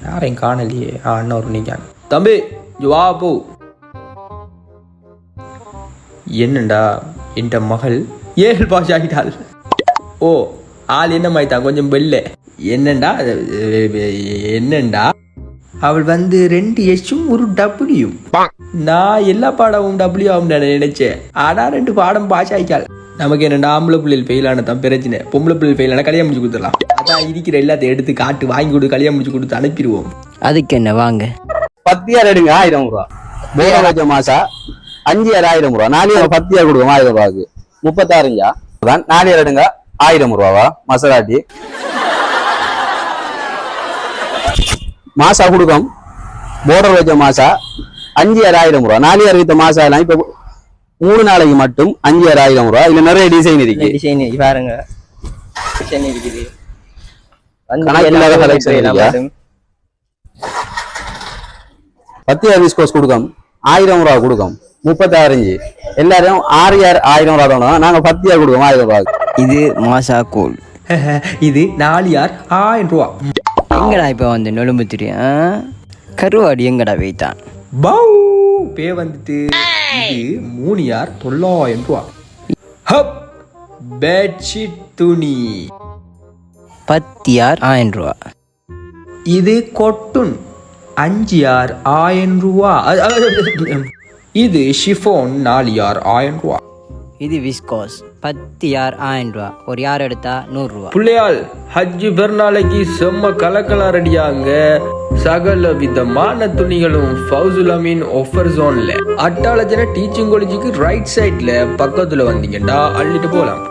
யாரையும் காணலையே. இன்னொரு நீக்கான். தம்பி வா போ. என்னண்டா என் மகள் 7 பாஸ் ஆகிட்டாள். ஓ ஆள் என்னமாயிட்டான் கொஞ்சம் வெள்ள. என்னண்டா அவள் 2 எஸ்ஸும் ஒரு டபிள்யூ. நான் எல்லா பாடமும் டபிள்யூ ஆகும் நினைச்சேன். ஆனா 2 பாடம் பாஸ் ஆகிட்டாள். நமக்கு என்னடா ஆம்பளை பிள்ளைகள் ஃபெயிலான தான் பிரச்சனை. பொம்பளை பிள்ளை ஃபெயிலான கல்யாணம் முடிச்சு கொடுத்துடலாம். அதான் இருக்கிற எல்லாத்தையும் எடுத்து காட்டு வாங்கி கொடு, கல்யாணம் முடிச்சு கொடுத்து அனுப்பிடுவோம். அதுக்கு என்ன வாங்க 10 எடுங்க 1000 ரூபா. போராஜ மாசா 5 1000 ரூபா. 4 10 கொடுக்கும் 1000 ரூபாய்க்கு 36 தான். 4 எடுங்க 1000 ரூபாவா மசராட்டி மாசா கொடுக்கும். போர்டர் வச்ச மாசா 5 1000 ரூபா. 4 வித்த மாசா எல்லாம் இப்ப 3 நாளைக்கு மட்டும் 5 1000 ரூபா. இதுல நிறைய டிசைன் இருக்கு. டிசைன் பாருங்க, டிசைன் இருக்குது. கணக்கில்லாத கலெக்ஷன் இருக்கு. 10 விஸ்கோஸ் கொடுக்கும் 1000 ரூபா கொடுக்கும் 36. எல்லாரும் 6 ரூபா தான். நாங்க 10 கொடுக்கும் 1000 ரூபா. இது மாசா கோல். இது 4 1000 ரூபா. எங்கடா இப்ப நொழும்பு தெரியும் கருவாடி எங்கடா வைத்தான். பௌ பே வந்துட்டு. இது 3 900 ரூபா. ஹப் பெட்ஷீட் துணி 10 1000 ரூபா. இது கொட்டுன் 5 1000 ரூபா. இது ஷிஃபோன் 4 1000 ரூபா. இது விஸ்கோஸ் 10 1000 ரூபா. ஒரு யார் எடுத்தா 100 ரூபா. பிள்ளையால் ஹஜ்ஜி பெருநாளைக்கு செம்ம கலக்கலா ரெடியாங்க. சகல விதமான துணிகளும் ஃபவுசுல் அமீன் ஆஃபர் ஜோன்ல. அட்டாளஜன டீச்சிங் காலேஜுக்கு ரைட் சைட்ல பக்கத்துல வந்தீங்கன்னா அள்ளிட்டு போலாம்.